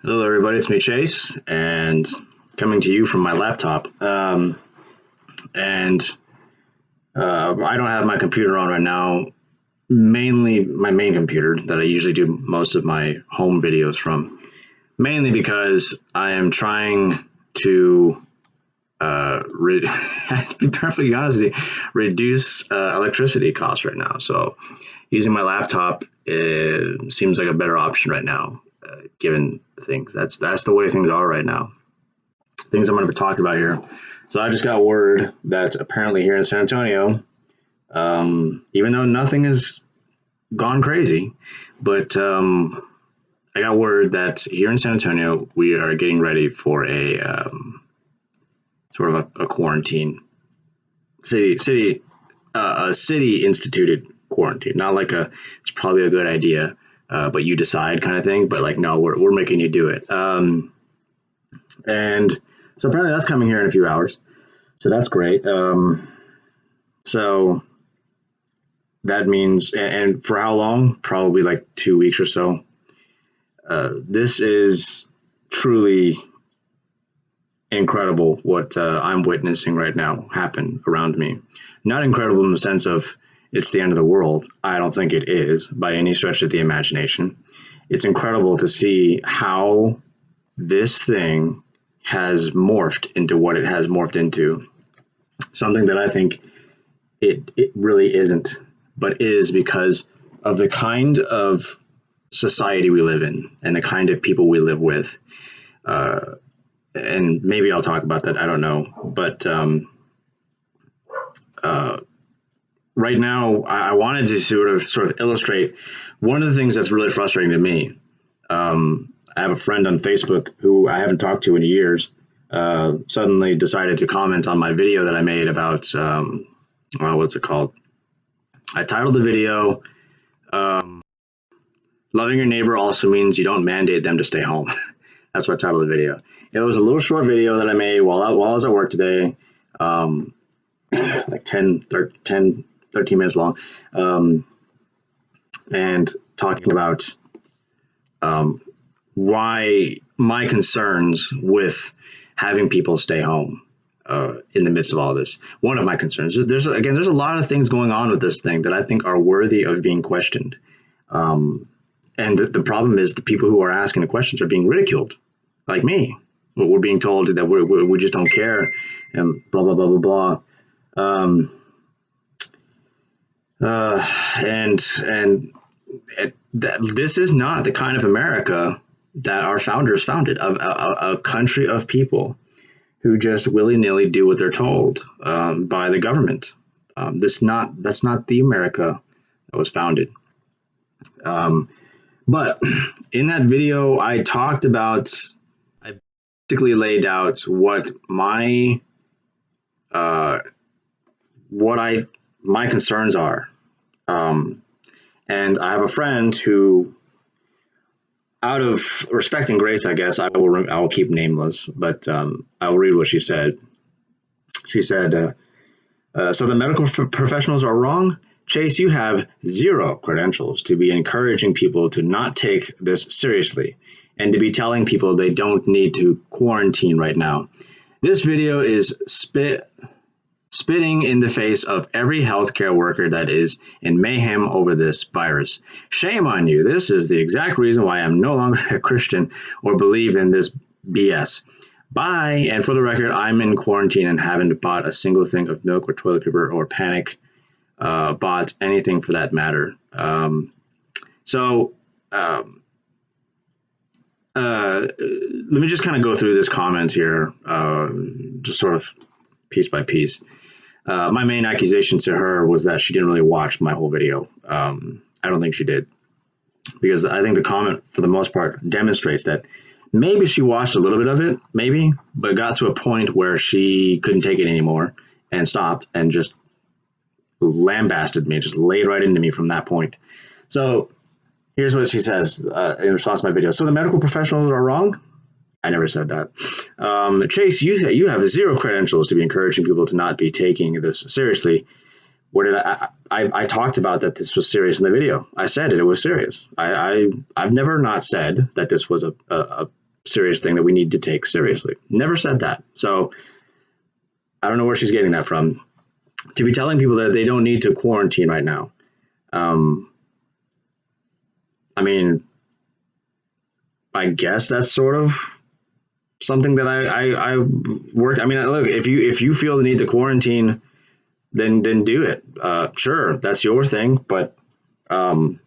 Hello, everybody. It's me, Chase, and coming to you from my laptop. And I don't have my computer on right now. Mainly my main computer that I usually do most of my home videos from. Mainly because I am trying to, to be perfectly honest with you, reduce electricity costs right now. So using my laptop seems like a better option right now, given things. That's the way things are right now. Things I'm going to be talking about here. So I just got word that apparently here in San Antonio, even though nothing has gone crazy, but I got word that here in San Antonio we are getting ready for a sort of a quarantine, a city instituted quarantine, not like a it's probably a good idea, but you decide kind of thing. But like no, we're making you do it. And so apparently that's coming here in a few hours. So that's great. So that means, and for how long? Probably like 2 weeks or so. This is truly incredible what I'm witnessing right now happen around me. Not incredible in the sense of it's the end of the world. I don't think it is by any stretch of the imagination. It's incredible to see how this thing has morphed into what it has morphed into. Something that I think it really isn't, but is because of the kind of society we live in and the kind of people we live with. And maybe I'll talk about that. I don't know. But right now, I wanted to sort of illustrate one of the things that's really frustrating to me. I have a friend on Facebook who I haven't talked to in years. Suddenly decided to comment on my video that I made about what's it called? I titled the video um, "Loving Your Neighbor Also Means You Don't Mandate Them to Stay Home." That's what I titled the video. It was a little short video that I made while I was at work today, like 13 minutes long, and talking about why my concerns with having people stay home in the midst of all this. One of my concerns. There's a lot of things going on with this thing that I think are worthy of being questioned. And the problem is the people who are asking the questions are being ridiculed, like me. We're being told that we just don't care, and blah blah blah blah blah. This is not the kind of America that our founders founded. A country of people who just willy nilly do what they're told by the government. That's not the America that was founded. But in that video, I basically laid out what my concerns are. And I have a friend who, out of respect and grace, I guess I will keep nameless, but I will read what she said. She said, "So the medical professionals are wrong. Chase, you have zero credentials to be encouraging people to not take this seriously and to be telling people they don't need to quarantine right now. This video is spitting in the face of every healthcare worker that is in mayhem over this virus. Shame on you. This is the exact reason why I'm no longer a Christian or believe in this BS. Bye. And for the record, I'm in quarantine and haven't bought a single thing of milk or toilet paper or panic bought anything for that matter." Let me just kind of go through this comment here, just sort of piece by piece. My main accusation to her was that she didn't really watch my whole video. I don't think she did, because I think the comment, for the most part, demonstrates that maybe she watched a little bit of it, maybe, but got to a point where she couldn't take it anymore and stopped and just lambasted me, just laid right into me from that point. So here's what she says in response to my video. "So the medical professionals are wrong?" I never said that. "Chase, you have zero credentials to be encouraging people to not be taking this seriously." Where did I talked about that this was serious in the video. I said it was serious. I've never not said that this was serious thing that we need to take seriously. Never said that. So I don't know where she's getting that from. To be telling people that they don't need to quarantine right now. I mean, I guess that's sort of something that I worked. I mean, look, if you feel the need to quarantine, then do it. Sure, that's your thing, but I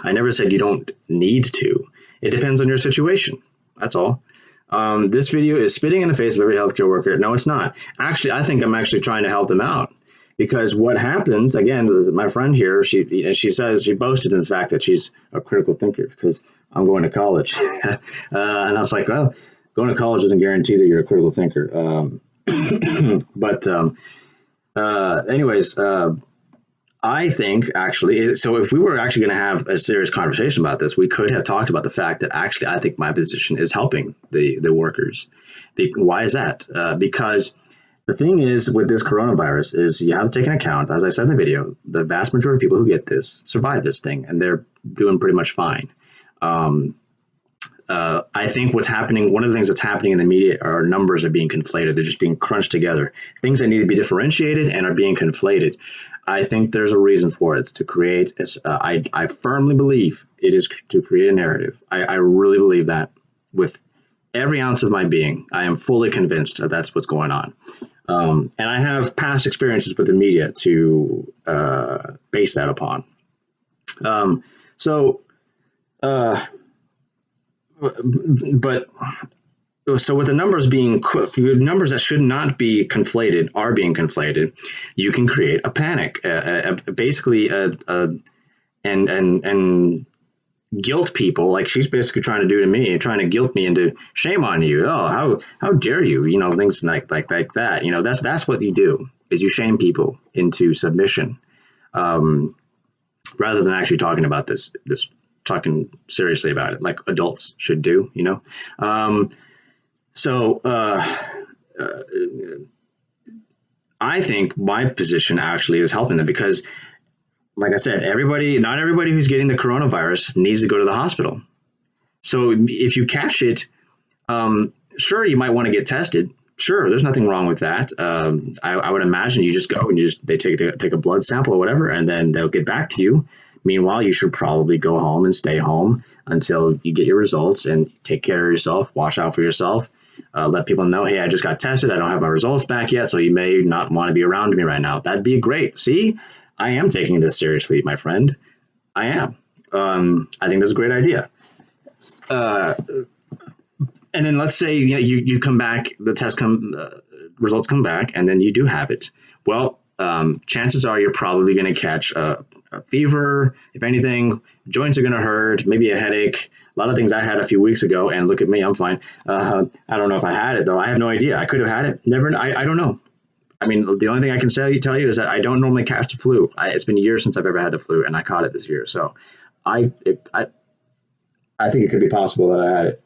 never said you don't need to. It depends on your situation. That's all. This video is spitting in the face of every healthcare worker. No, it's not. Actually, I think I'm actually trying to help them out, because what happens, again, my friend here, she says, she boasted in the fact that she's a critical thinker because I'm going to college. And I was like, well, going to college doesn't guarantee that you're a critical thinker. But anyways, I think actually, so if we were actually going to have a serious conversation about this, we could have talked about the fact that actually I think my position is helping the workers. Why is that? Because the thing is with this coronavirus is you have to take into account, as I said in the video, the vast majority of people who get this survive this thing, and they're doing pretty much fine. I think what's happening, one of the things that's happening in the media are numbers are being conflated. They're just being crunched together. Things that need to be differentiated and are being conflated. I think there's a reason for it. It's to create, I firmly believe it is to create a narrative. I really believe that with every ounce of my being. I am fully convinced that that's what's going on. And I have past experiences with the media to base that upon. But so with the numbers being numbers that should not be conflated are being conflated, you can create a panic, basically and guilt people, like she's basically trying to do to me, trying to guilt me into shame on you. Oh, how dare you? You know, things like that. You know, that's what you do, is you shame people into submission, rather than actually talking about this talking seriously about it, like adults should do. You know. So I think my position actually is helping them because, like I said, not everybody who's getting the coronavirus needs to go to the hospital. So if you catch it, sure, you might want to get tested. Sure, there's nothing wrong with that. I would imagine you just go and they take a blood sample or whatever, and then they'll get back to you. Meanwhile, you should probably go home and stay home until you get your results and take care of yourself, watch out for yourself. Let people know, hey, I just got tested. I don't have my results back yet, so you may not want to be around me right now. That'd be great. See, I am taking this seriously, my friend. I am. I think that's a great idea. And then let's say you come back, the test results come back, and then you do have it. Well, chances are you're probably going to catch a fever. If anything, joints are going to hurt, maybe a headache. A lot of things I had a few weeks ago, and look at me, I'm fine. I don't know if I had it, though. I have no idea. I could have had it. Never. I don't know. I mean, the only thing I can tell you is that I don't normally catch the flu. It's been years since I've ever had the flu, and I caught it this year. So I think it could be possible that I had it.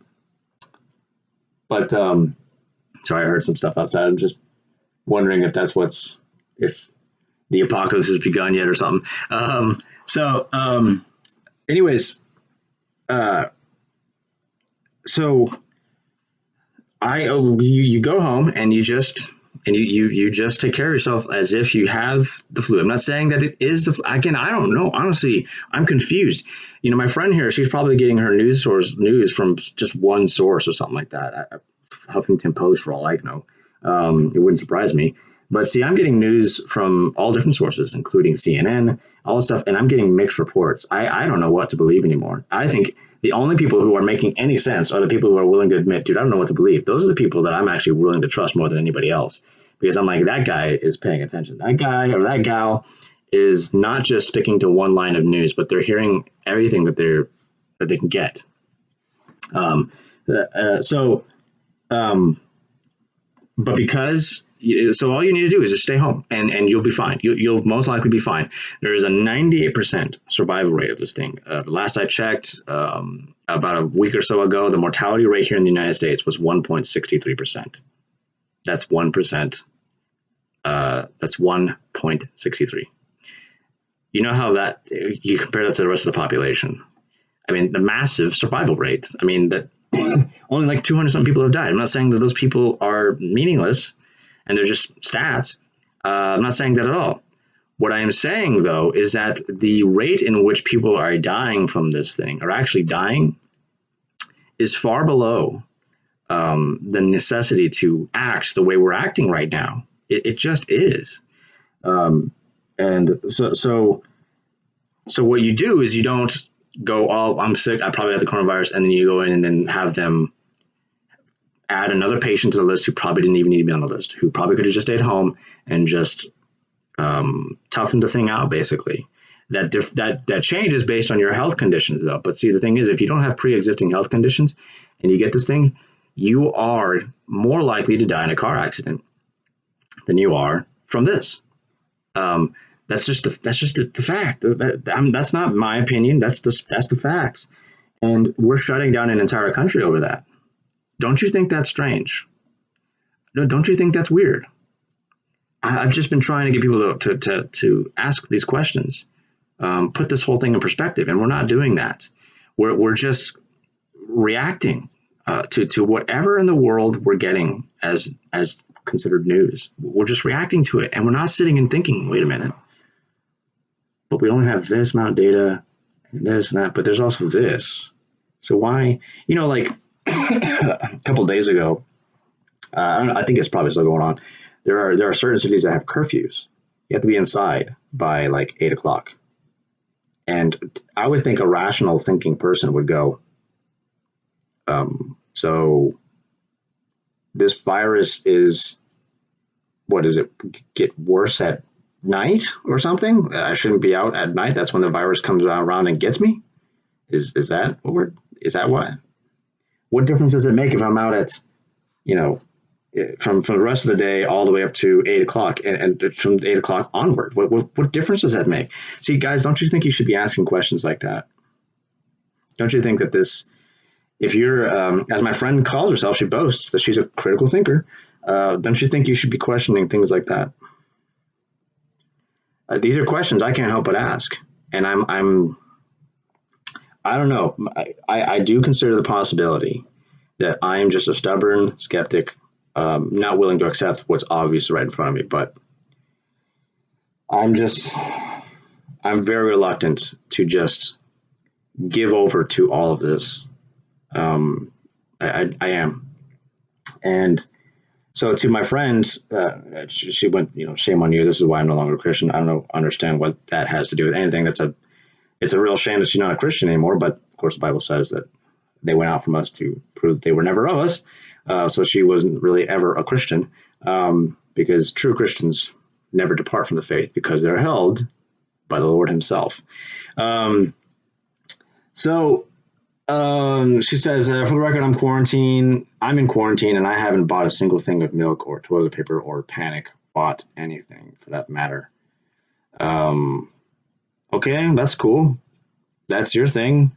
But sorry, I heard some stuff outside. I'm just wondering if if the apocalypse has begun yet or something. Anyways, so you go home and you just take care of yourself as if you have the flu. I'm not saying that it is the flu. Again, I don't know. Honestly, I'm confused. You know, my friend here, she's probably getting her news from just one source or something like that. Huffington Post, for all I know. It wouldn't surprise me. But see, I'm getting news from all different sources, including CNN, all this stuff, and I'm getting mixed reports. I don't know what to believe anymore. I think the only people who are making any sense are the people who are willing to admit, dude, I don't know what to believe. Those are the people that I'm actually willing to trust more than anybody else. Because I'm like, that guy is paying attention. That guy or that gal is not just sticking to one line of news, but they're hearing everything that they can get. But because so all you need to do is just stay home and you'll be fine. You'll most likely be fine. There is a 98% survival rate of this thing. The last I checked, about a week or so ago, the mortality rate here in the United States was 1.63%. That's 1%. That's 1.63. You know how that you compare that to the rest of the population. I mean, the massive survival rates. I mean, that only like 200 some people have died. I'm not saying that those people are meaningless and they're just stats. I'm not saying that at all. What I am saying, though, is that the rate in which people are dying from this thing, are actually dying, is far below the necessity to act the way we're acting right now. It just is. And so what you do is you don't go, oh, I'm sick, I probably have the coronavirus, and then you go in and then have them add another patient to the list who probably didn't even need to be on the list, who probably could have just stayed home and just toughened the thing out, basically. That changes based on your health conditions, though. But see, the thing is, if you don't have pre-existing health conditions and you get this thing, you are more likely to die in a car accident than you are from this. That's just the fact. That's not my opinion. That's the facts. And we're shutting down an entire country over that. Don't you think that's strange? Don't you think that's weird? I've just been trying to get people to ask these questions, put this whole thing in perspective, and we're not doing that. We're just reacting to whatever in the world we're getting as considered news. We're just reacting to it, and we're not sitting and thinking, wait a minute, but we only have this amount of data and this and that, but there's also this. So why, like a couple of days ago, I think it's probably still going on. There are certain cities that have curfews. You have to be inside by like 8 o'clock. And I would think a rational thinking person would go, so this virus is, what is it, get worse at night or something? I shouldn't be out at night. That's when the virus comes around and gets me. Is that what difference does it make if I'm out at, from the rest of the day all the way up to 8 o'clock and from 8 o'clock onward? What difference does that make? See, guys, don't you think you should be asking questions like that? Don't you think that this, if you're, as my friend calls herself, she boasts that she's a critical thinker. Don't you think you should be questioning things like that? These are questions I can't help but ask. And I don't know. I do consider the possibility that I am just a stubborn skeptic, not willing to accept what's obvious right in front of me. But I'm very reluctant to just give over to all of this. I am. And so to my friend, she went, shame on you. This is why I'm no longer a Christian. I don't understand what that has to do with anything. It's a real shame that she's not a Christian anymore. But of course, the Bible says that they went out from us to prove that they were never of us. So she wasn't really ever a Christian, because true Christians never depart from the faith because they're held by the Lord himself. She says, for the record, I'm in quarantine and I haven't bought a single thing of milk or toilet paper or panic bought anything for that matter. Okay, that's cool. That's your thing.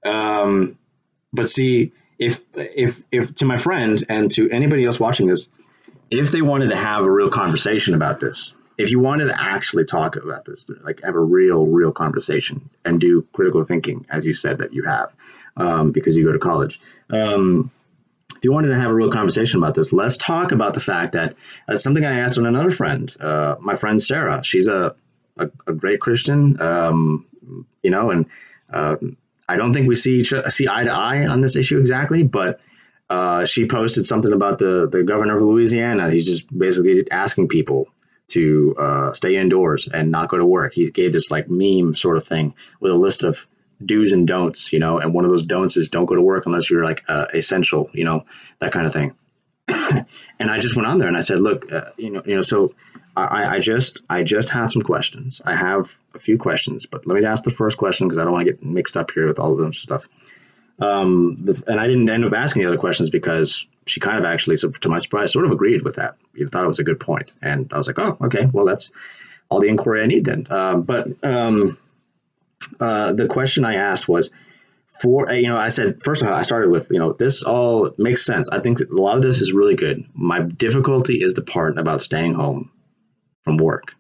But see, if to my friend and to anybody else watching this, if they wanted to have a real conversation about this, if you wanted to actually talk about this, like have a real conversation and do critical thinking, as you said that you have, because you go to college. If you wanted to have a real conversation about this, let's talk about the fact that something I asked on another friend, my friend Sarah. She's a great Christian, and I don't think we see eye to eye on this issue exactly, but she posted something about the governor of Louisiana. He's just basically asking people to stay indoors and not go to work. He gave this like meme sort of thing with a list of do's and don'ts, and one of those don'ts is don't go to work unless you're like essential, that kind of thing. And I just went on there and I said, look, so I just have some questions. I have a few questions, but let me ask the first question because I don't want to get mixed up here with all of this stuff. And I didn't end up asking the other questions because she kind of actually, so to my surprise, sort of agreed with that. You thought it was a good point. And I was like, oh, okay, well, that's all the inquiry I need then. But the question I asked was I said, first of all, I started with, this all makes sense. I think that a lot of this is really good. My difficulty is the part about staying home from work.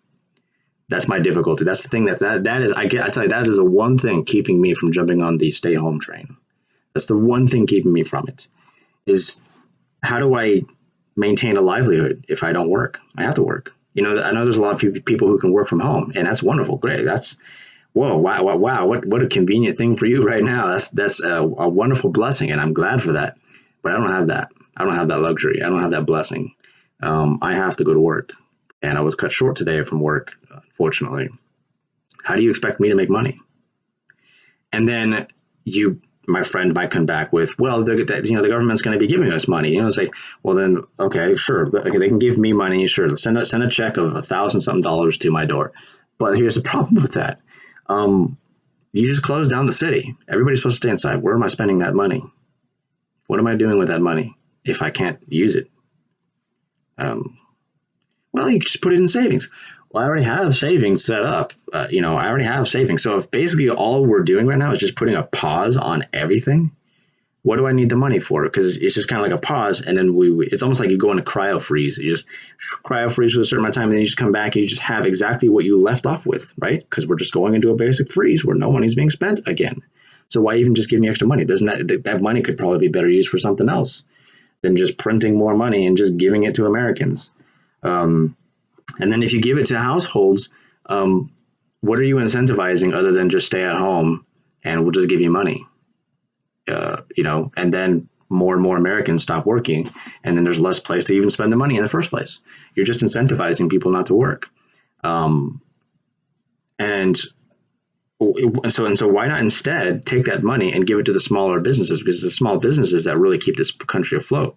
That's my difficulty. That's the thing that is, I tell you, that is the one thing keeping me from jumping on the stay home train. That's the one thing keeping me from it. Is how do I maintain a livelihood if I don't work? I have to work. I know there's a lot of people who can work from home, and that's wonderful, great. That's whoa, wow, what a convenient thing for you right now. That's a wonderful blessing, and I'm glad for that. But I don't have that. I don't have that luxury. I don't have that blessing. I have to go to work, and I was cut short today from work, unfortunately. How do you expect me to make money? And then my friend might come back with, well, the government's going to be giving us money. It's like, well, then, okay, sure. Okay, they can give me money. Sure. Send a check of $1,000-something to my door. But here's the problem with that. You just close down the city. Everybody's supposed to stay inside. Where am I spending that money? What am I doing with that money if I can't use it? Well, you just put it in savings. Well, I already have savings set up. I already have savings. So if basically all we're doing right now is just putting a pause on everything, what do I need the money for? Because it's just kind of like a pause, and then it's almost like you go into cryo freeze. You just cryo freeze for a certain amount of time, and then you just come back and you just have exactly what you left off with, right? Because we're just going into a basic freeze where no money's being spent again. So why even just give me extra money? Doesn't that money could probably be better used for something else than just printing more money and just giving it to Americans? And then if you give it to households, what are you incentivizing other than just stay at home and we'll just give you money? And then more and more Americans stop working, and then there's less place to even spend the money in the first place. You're just incentivizing people not to work. And so why not instead take that money and give it to the smaller businesses? Because it's the small businesses that really keep this country afloat.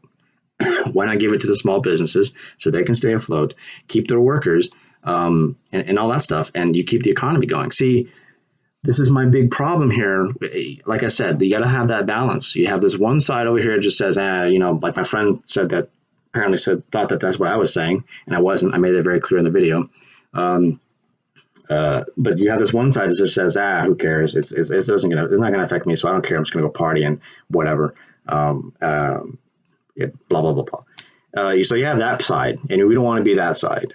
Why not give it to the small businesses so they can stay afloat, keep their workers, and all that stuff, and you keep the economy going? See, this is my big problem here. Like I said, you got to have that balance. You have this one side over here that just says, like my friend said that apparently thought that that's what I was saying, and I wasn't. I made it very clear in the video. But you have this one side that just says, who cares? It's not going to affect me, so I don't care. I'm just going to go party and whatever. Blah, blah, blah, blah. So you have that side, and we don't want to be that side,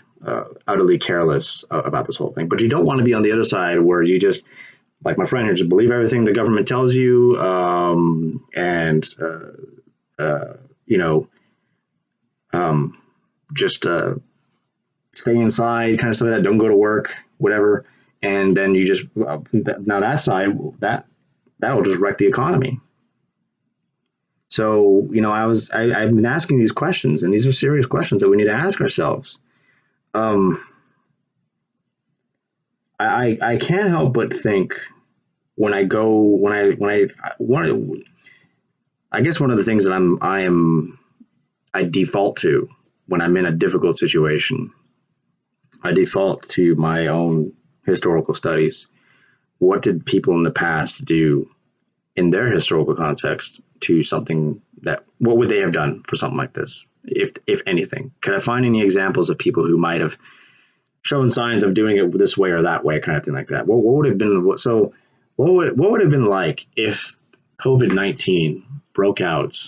utterly careless about this whole thing. But you don't want to be on the other side where you just, like my friend here, just believe everything the government tells you, just stay inside, kind of stuff like that. Don't go to work, whatever. And then you just, now that side, that will just wreck the economy. So, I've been asking these questions, and these are serious questions that we need to ask ourselves. I can't help but think I guess one of the things that I default to when I'm in a difficult situation, I default to my own historical studies. What did people in the past do in their historical context to something what would they have done for something like this, if anything? Could I find any examples of people who might have shown signs of doing it this way or that way, kind of thing like that? What would have been, what would have been like if COVID-19 broke out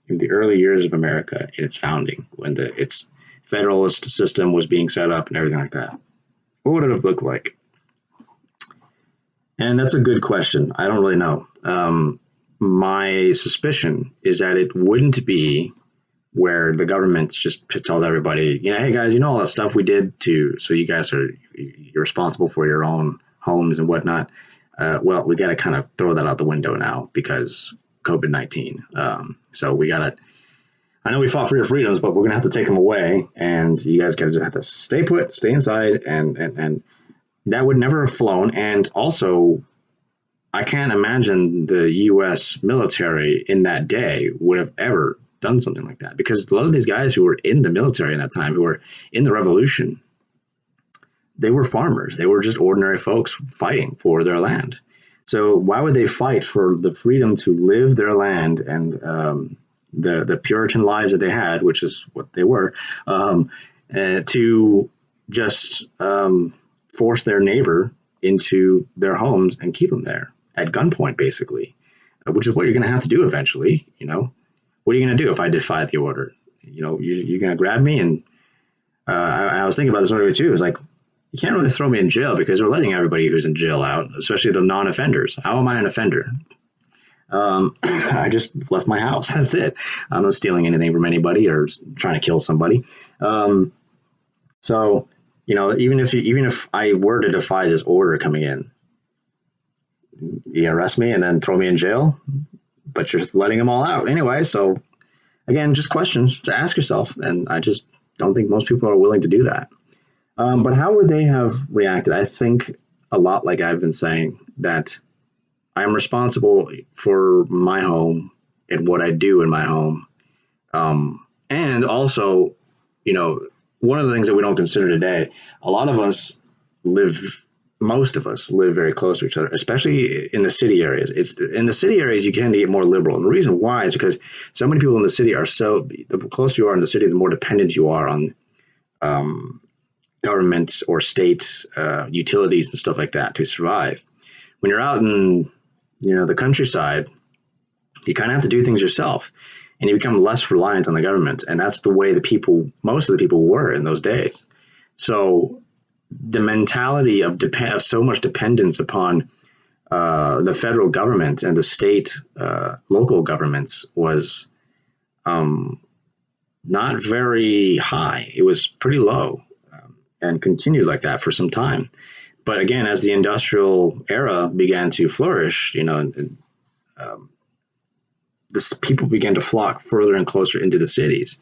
in the early years of America in its founding, when its federalist system was being set up and everything like that? What would it have looked like? And that's a good question. I don't really know. My suspicion is that it wouldn't be where the government just tells everybody, hey guys, all that stuff we did so you guys you're responsible for your own homes and whatnot. Well, we got to kind of throw that out the window now because COVID-19. So we got to, I know we fought for your freedoms, but we're going to have to take them away, and you guys got to just have to stay put, stay inside, and that would never have flown. And also, I can't imagine the U.S. military in that day would have ever done something like that, because a lot of these guys who were in the military in that time, who were in the revolution, they were farmers. They were just ordinary folks fighting for their land. So why would they fight for the freedom to live their land and the Puritan lives that they had, which is what they were, to just force their neighbor into their homes and keep them there at gunpoint, basically, which is what you're going to have to do eventually. What are you going to do if I defy the order? You're going to grab me, and I was thinking about this earlier too. It's like, you can't really throw me in jail because we're letting everybody who's in jail out, especially the non-offenders. How am I an offender? I just left my house. That's it. I'm not stealing anything from anybody or trying to kill somebody. Um, so, even if I were to defy this order coming in, you arrest me and then throw me in jail, but you're letting them all out anyway. So again, just questions to ask yourself, and I just don't think most people are willing to do that. But how would they have reacted? I think a lot like I've been saying, that I'm responsible for my home and what I do in my home. And also, you know, one of the things that we don't consider today, a lot of us live, most of us live very close to each other, especially in the city areas. It's in the city areas you tend to get more liberal. And the reason why is because so many people in the city are the closer you are in the city, the more dependent you are on um, governments or states, utilities and stuff like that to survive. When you're out in, the countryside, you kind of have to do things yourself, and you become less reliant on the government. And that's the way most of the people were in those days. So the mentality of so much dependence upon the federal government and the state, local governments was not very high. It was pretty low, and continued like that for some time. But again, as the industrial era began to flourish, this people began to flock further and closer into the cities,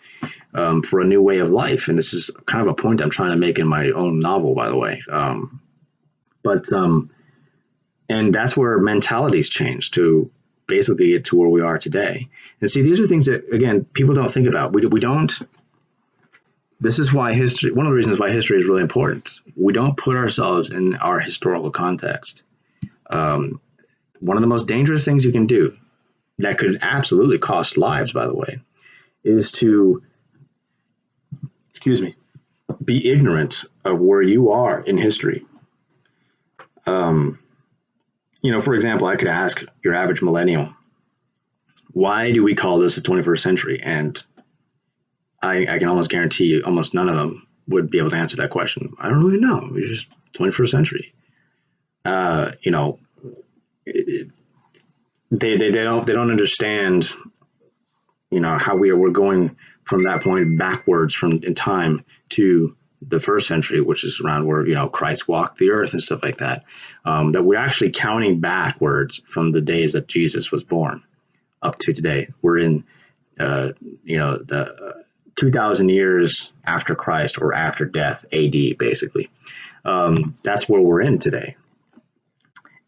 for a new way of life. And this is kind of a point I'm trying to make in my own novel, by the way. But and that's where mentalities changed to basically get to where we are today. And see, these are things that, again, people don't think about. We don't. This is why history. One of the reasons why history is really important. We don't put ourselves in our historical context. One of the most dangerous things you can do, that could absolutely cost lives, by the way, is to, excuse me, be ignorant of where you are in history. For example, I could ask your average millennial, why do we call this the 21st century? And I can almost guarantee you almost none of them would be able to answer that question. I don't really know. It's just 21st century. They don't understand, how we're going from that point backwards in time to the first century, which is around where, Christ walked the earth and stuff like that. That we're actually counting backwards from the days that Jesus was born up to today. We're in, the 2,000 years after Christ, or after death, AD, basically. That's where we're in today.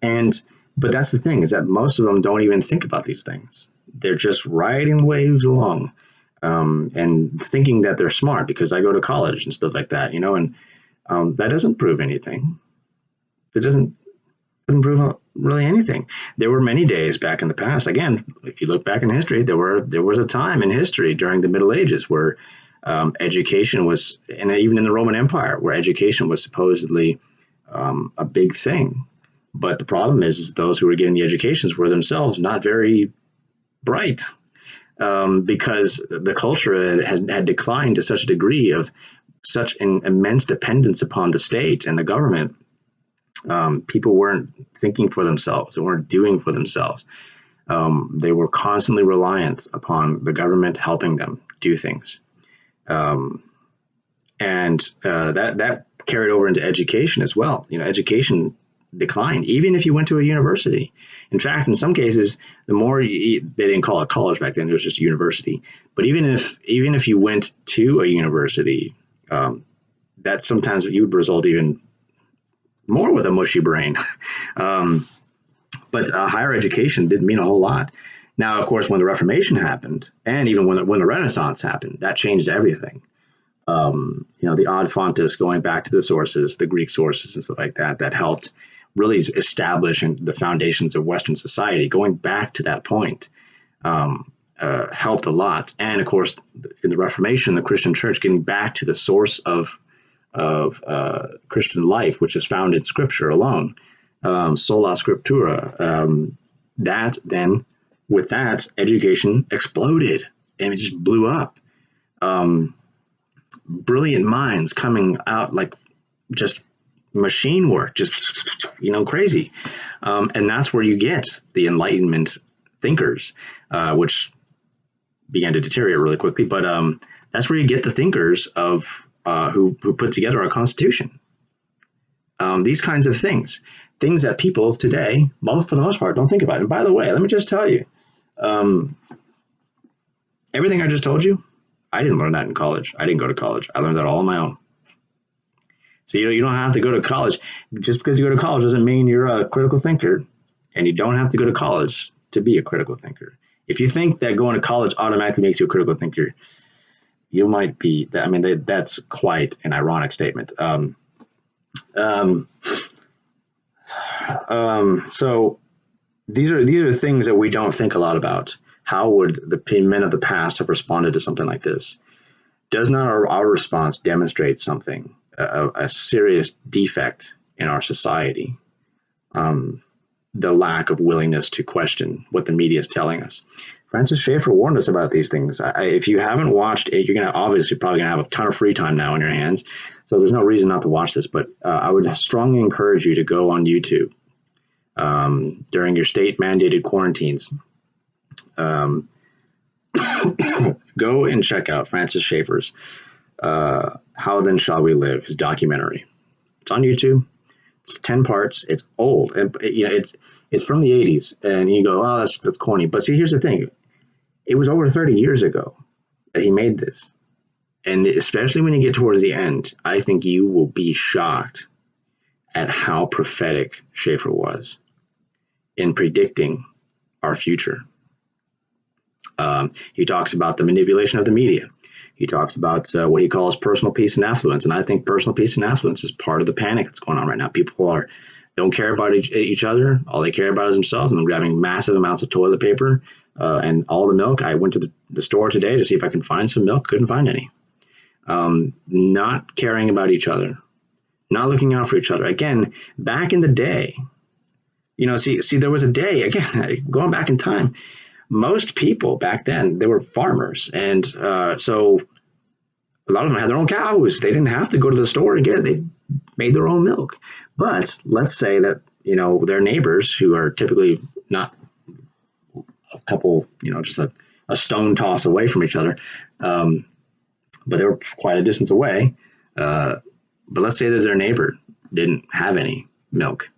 But that's the thing, is that most of them don't even think about these things. They're just riding waves along, and thinking that they're smart because I go to college and stuff like that, and that doesn't prove anything. It doesn't prove really anything. There were many days back in the past. Again, if you look back in history, there was a time in history during the Middle Ages where education was, and even in the Roman Empire, where education was supposedly a big thing. But the problem is those who were getting the educations were themselves not very bright, because the culture had declined to such a degree of such an immense dependence upon the state and the government. People weren't thinking for themselves. They weren't doing for themselves. They were constantly reliant upon the government helping them do things. And that carried over into education as well. Education declined, even if you went to a university. In fact, in some cases, they didn't call it college back then; it was just a university. But even if you went to a university, that sometimes you would result even more with a mushy brain. But higher education didn't mean a whole lot. Now, of course, when the Reformation happened, and even when the Renaissance happened, that changed everything. The Ad Fontes, going back to the sources, the Greek sources and stuff like that, that helped really establish the foundations of Western society. Going back to that point helped a lot. And of course, in the Reformation, the Christian Church getting back to the source of Christian life, which is found in Scripture alone, sola scriptura. That then, with that, education exploded and it just blew up. Brilliant minds coming out like just machine work, just crazy. And that's where you get the Enlightenment thinkers, which began to deteriorate really quickly. But that's where you get the thinkers of who put together our Constitution. These kinds of things that people today, for the most part, don't think about. And by the way, let me just tell you, everything I just told you, I didn't learn that in college. I didn't go to college. I learned that all on my own. So you don't have to go to college. Just because you go to college doesn't mean you're a critical thinker, and you don't have to go to college to be a critical thinker. If you think that going to college automatically makes you a critical thinker, you might be. I mean, that's quite an ironic statement. So these are things that we don't think a lot about. How would the men of the past have responded to something like this? Does not our response demonstrate something, a serious defect in our society? The lack of willingness to question what the media is telling us. Francis Schaeffer warned us about these things. If you haven't watched it, you're going to obviously probably going to have a ton of free time now in your hands. So there's no reason not to watch this, but I would strongly encourage you to go on YouTube during your state mandated quarantines. Go and check out Francis Schaeffer's How Then Shall We Live, his documentary. It's on YouTube. It's 10 parts. It's old, and it's from the 80s. And you go, oh, that's corny. But see, here's the thing: it was over 30 years ago that he made this, and especially when you get towards the end, I think you will be shocked at how prophetic Schaeffer was in predicting our future. He talks about the manipulation of the media. He talks about what he calls personal peace and affluence. And I think personal peace and affluence is part of the panic that's going on right now. People don't care about each other. All they care about is themselves. And they're grabbing massive amounts of toilet paper and all the milk. I went to the store today to see if I can find some milk. Couldn't find any. Not caring about each other. Not looking out for each other. Again, back in the day, see, there was a day, again, going back in time, most people back then, they were farmers. And so a lot of them had their own cows. They didn't have to go to the store to get it. They made their own milk. But let's say that, their neighbors, who are typically not a couple, just a stone toss away from each other, but they were quite a distance away. But let's say that their neighbor didn't have any milk.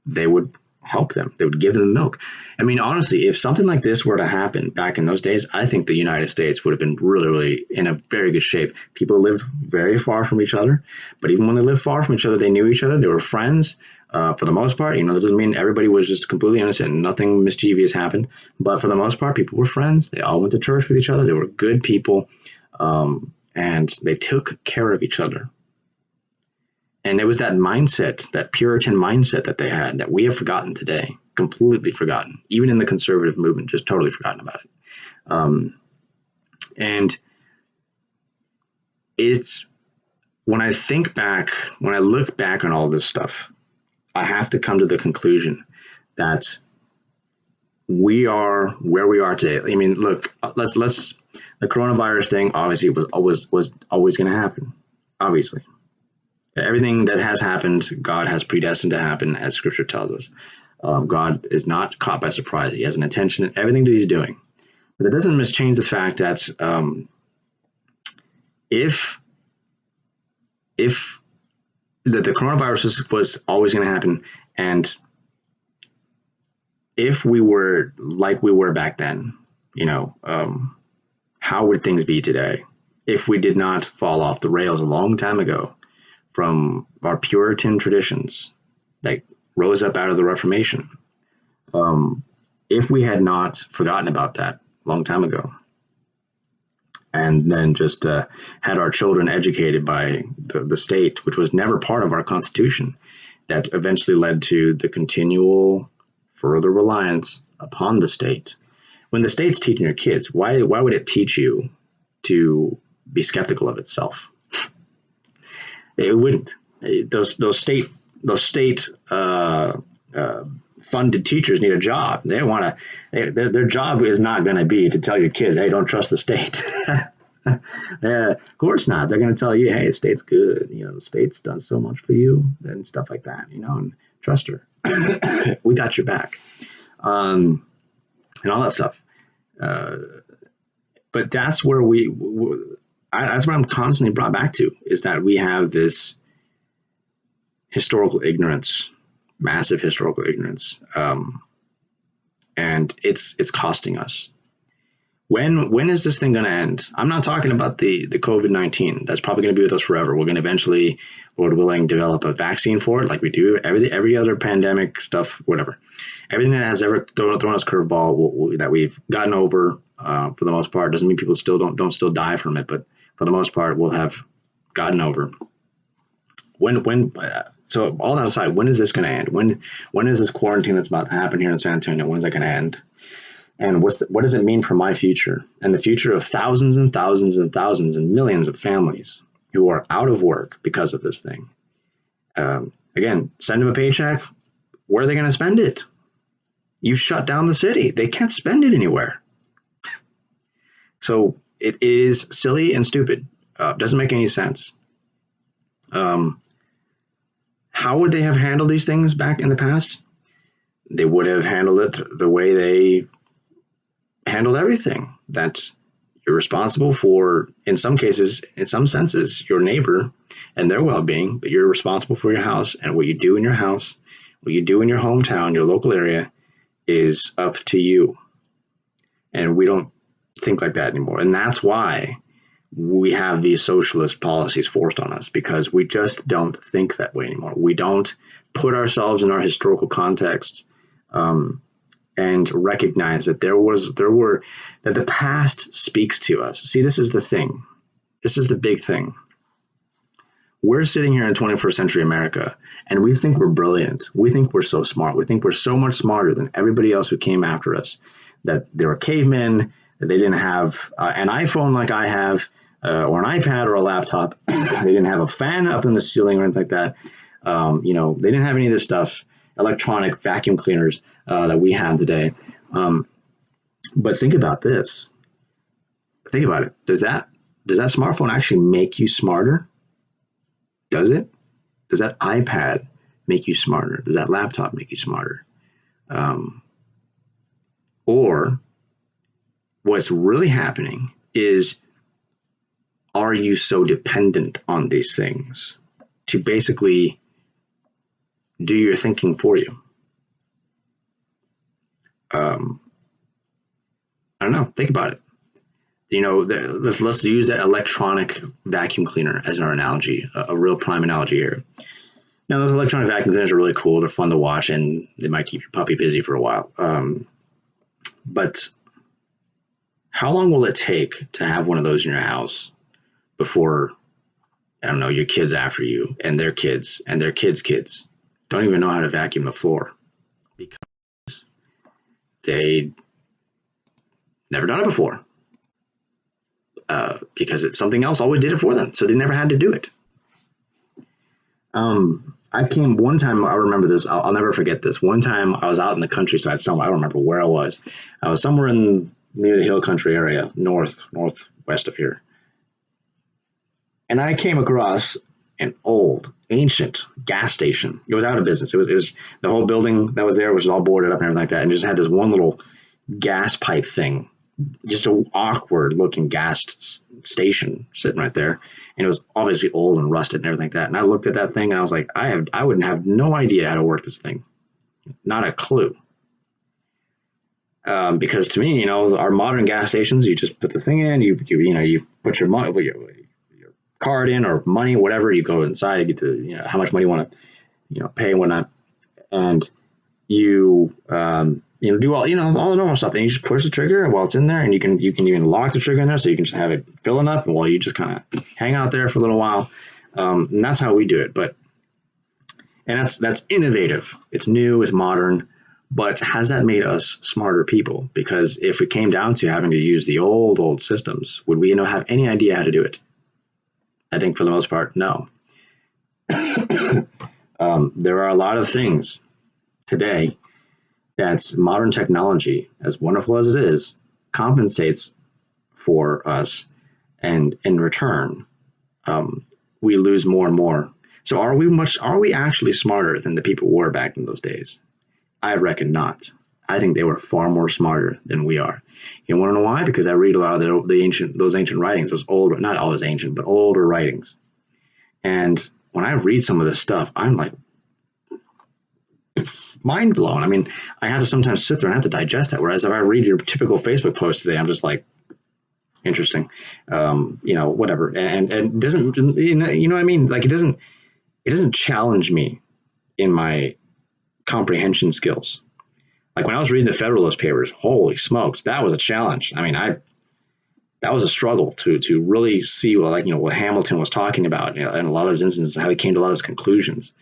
They would help them. They would give them milk. I mean, honestly, if something like this were to happen back in those days, I think the United States would have been really, really in a very good shape. People lived very far from each other, but even when they lived far from each other, they knew each other. They were friends for the most part. That doesn't mean everybody was just completely innocent and nothing mischievous happened. But for the most part, people were friends. They all went to church with each other. They were good people, and they took care of each other. And it was that mindset, that Puritan mindset that they had that we have forgotten today, completely forgotten, even in the conservative movement, just totally forgotten about it. And it's when I look back on all this stuff, I have to come to the conclusion that we are where we are today. I mean, look, let's the coronavirus thing obviously was always going to happen, obviously. Everything that has happened, God has predestined to happen, as Scripture tells us. God is not caught by surprise. He has an intention in everything that he's doing. But that doesn't change the fact that if the coronavirus was always going to happen, and if we were like we were back then, how would things be today if we did not fall off the rails a long time ago from our Puritan traditions that rose up out of the Reformation? If we had not forgotten about that a long time ago, and then just had our children educated by the state, which was never part of our Constitution, that eventually led to the continual further reliance upon the state. When the state's teaching your kids, why would it teach you to be skeptical of itself? It wouldn't. Those state funded teachers need a job. They don't want to. Their job is not going to be to tell your kids, "Hey, don't trust the state." Of course not. They're going to tell you, "Hey, the state's good. The state's done so much for you," and stuff like that. And trust her. We got your back. and all that stuff. Uh, but that's where that's what I'm constantly brought back to, is that we have this historical ignorance, massive historical ignorance, and it's costing us. When is this thing going to end? I'm not talking about the COVID-19. That's probably going to be with us forever. We're going to eventually, Lord willing, develop a vaccine for it, like we do every other pandemic stuff, whatever. Everything that has ever thrown us curveball that we've gotten over, for the most part, doesn't mean people still don't still die from it, but for the most part, we'll have gotten over. So all that aside, when is this going to end? When is this quarantine that's about to happen here in San Antonio? When is that going to end? And what does it mean for my future and the future of thousands and thousands and thousands and millions of families who are out of work because of this thing? Again, send them a paycheck. Where are they going to spend it? You shut down the city. They can't spend it anywhere. So it is silly and stupid. Doesn't make any sense. How would they have handled these things back in the past? They would have handled it the way they handled everything. That's, you're responsible for, in some cases, in some senses, your neighbor and their well-being, but you're responsible for your house, and what you do in your house, what you do in your hometown, your local area, is up to you. And we don't think like that anymore. And that's why we have these socialist policies forced on us, because we just don't think that way anymore. We don't put ourselves in our historical context, and recognize that that the past speaks to us. See, this is the thing. This is the big thing. We're sitting here in 21st century America, and we think we're brilliant. We think we're so smart. We think we're so much smarter than everybody else who came after us, that they were cavemen, that they didn't have an iPhone like I have, or an iPad or a laptop. They didn't have a fan up in the ceiling or anything like that. They didn't have any of this stuff, electronic vacuum cleaners that we have today. But think about this. Think about it. Does that smartphone actually make you smarter? Does it? Does that iPad make you smarter? Does that laptop make you smarter? Or what's really happening is, are you so dependent on these things to basically do your thinking for you? I don't know. Think about it. Let's use that electronic vacuum cleaner as our analogy, a real prime analogy here. Now, those electronic vacuum cleaners are really cool. They're fun to watch, and they might keep your puppy busy for a while. But how long will it take to have one of those in your house before, I don't know, your kids after you and their kids and their kids' don't even know how to vacuum the floor because they never done it before, because it's something else always did it for them, so they never had to do it. I came one time, I remember this, I'll never forget this. One time I was out in the countryside somewhere, I don't remember where I was. I was somewhere near the hill country area, northwest of here. And I came across an old, ancient gas station. It was out of business. It was the whole building that was there was all boarded up and everything like that. And it just had this one little gas pipe thing, just an awkward looking gas station sitting right there. And it was obviously old and rusted and everything like that. And I looked at that thing and I was like, I wouldn't have no idea how to work this thing. Not a clue. Because to me, our modern gas stations, you just put the thing in, you put your money, your card in or money, whatever, you go inside, you get to, how much money you want to, pay and whatnot. And you, do all the normal stuff. And you just push the trigger while it's in there, and you can even lock the trigger in there, so you can just have it filling up while you just kind of hang out there for a little while. And that's how we do it. And that's innovative. It's new, it's modern, but has that made us smarter people? Because if it came down to having to use the old systems, would we have any idea how to do it? I think for the most part, no. There are a lot of things today that's modern technology, as wonderful as it is, compensates for us, and in return, we lose more and more. So are we actually smarter than the people were back in those days? I reckon not. I think they were far more smarter than we are. You want to know why? Because I read a lot of those ancient writings, those old, not always ancient, but older writings. And when I read some of this stuff, I'm like mind blown. I mean, I have to sometimes sit there and have to digest that. Whereas if I read your typical Facebook post today, I'm just like, interesting, whatever. And it doesn't, you know what I mean? Like it doesn't challenge me in my comprehension skills. Like when I was reading the Federalist Papers, holy smokes, that was a challenge. I mean, that was a struggle to really see what Hamilton was talking about, in a lot of his instances, how he came to a lot of his conclusions.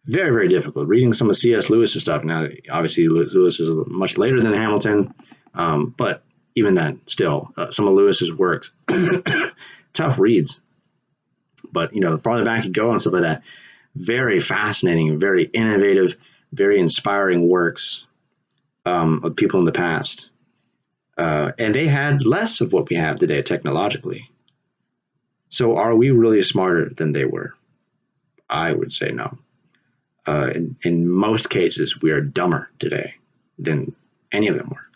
Very, very difficult. Reading some of C.S. Lewis's stuff. Now, obviously, Lewis is much later than Hamilton, but even then, still, some of Lewis's works, tough reads. But the farther back you go and stuff like that, very fascinating, very innovative, very inspiring works of people in the past. And they had less of what we have today technologically. So are we really smarter than they were? I would say no. In most cases, we are dumber today than any of them were.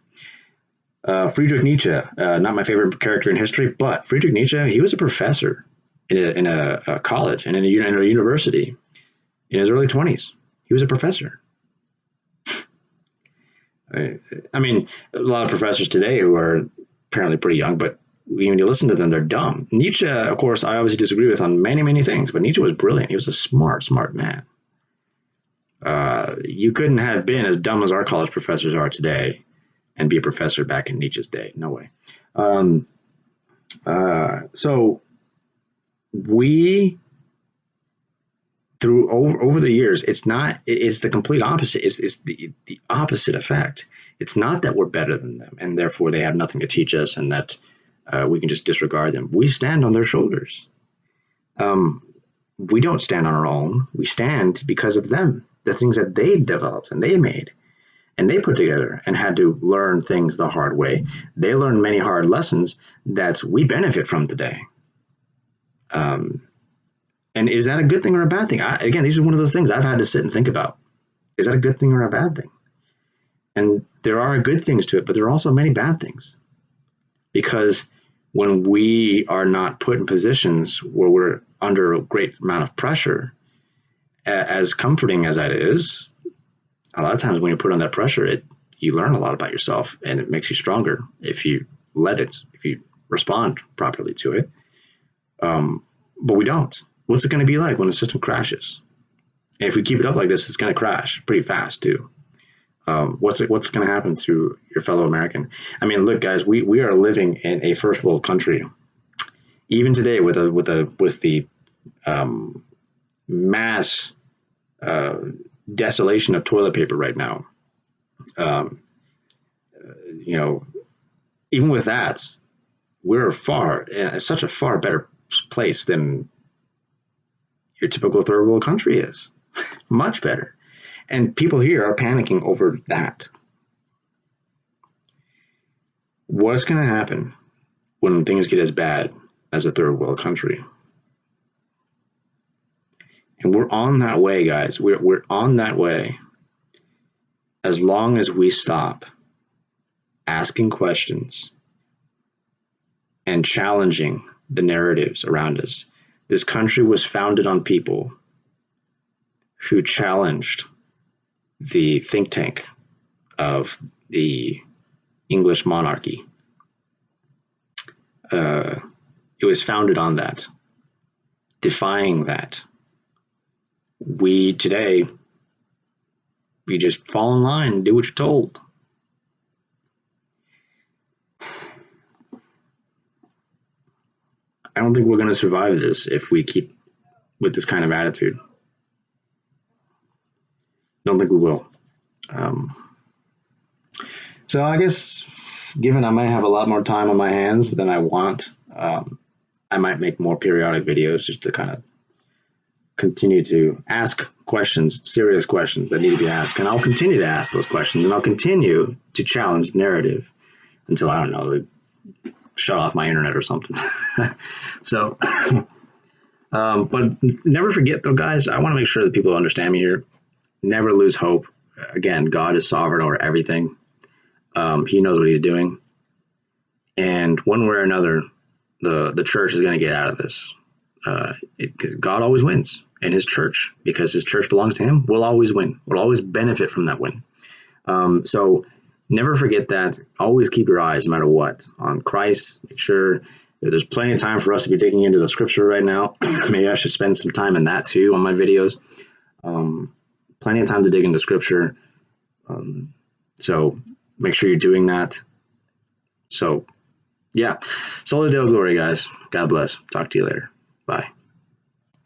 Friedrich Nietzsche, not my favorite character in history, but Friedrich Nietzsche, he was a professor in a college and in a university in his early 20s. He was a professor. I mean, a lot of professors today who are apparently pretty young, but when you listen to them, they're dumb. Nietzsche, of course, I obviously disagree with on many, many things, but Nietzsche was brilliant. He was a smart, smart man. You couldn't have been as dumb as our college professors are today and be a professor back in Nietzsche's day. No way. So we, over the years, it's the complete opposite. It's the opposite effect. It's not that we're better than them and therefore they have nothing to teach us and that we can just disregard them. We stand on their shoulders. We don't stand on our own. We stand because of them, the things that they developed and they made and they put together and had to learn things the hard way. They learned many hard lessons that we benefit from today. And is that a good thing or a bad thing? Again, these are one of those things I've had to sit and think about. Is that a good thing or a bad thing? And there are good things to it, but there are also many bad things. Because when we are not put in positions where we're under a great amount of pressure, as comforting as that is, a lot of times when you're put on that pressure, you learn a lot about yourself and it makes you stronger if you if you respond properly to it. But we don't. What's it going to be like when the system crashes? And if we keep it up like this, it's going to crash pretty fast too. What's going to happen to your fellow American? I mean, look, guys, we are living in a first world country, even today with the mass desolation of toilet paper right now. Even with that, we're such a far better place than your typical third world country is. Much better. And people here are panicking over that. What's going to happen when things get as bad as a third world country? And we're on that way, guys. We're on that way as long as we stop asking questions and challenging the narratives around us. This country was founded on people who challenged the think tank of the English monarchy. It was founded on that, defying that. We today, you just fall in line and do what you're told. I don't think we're going to survive this if we keep with this kind of attitude. Don't think we will. So I guess, given I might have a lot more time on my hands than I want, I might make more periodic videos just to kind of continue to ask questions, serious questions that need to be asked. And I'll continue to ask those questions, and I'll continue to challenge the narrative until, I don't know, shut off my internet or something. So, but never forget though, guys, I want to make sure that people understand me here. Never lose hope. Again, God is sovereign over everything. He knows what he's doing. And one way or another, the church is going to get out of this. God always wins, and his church, because his church belongs to him, will always win. Will always benefit from that win. So never forget that. Always keep your eyes, no matter what, on Christ. Make sure there's plenty of time for us to be digging into the scripture right now. Maybe I should spend some time in that too on my videos. Plenty of time to dig into scripture. So make sure you're doing that. So, yeah. Solid day of glory, guys. God bless. Talk to you later. Bye.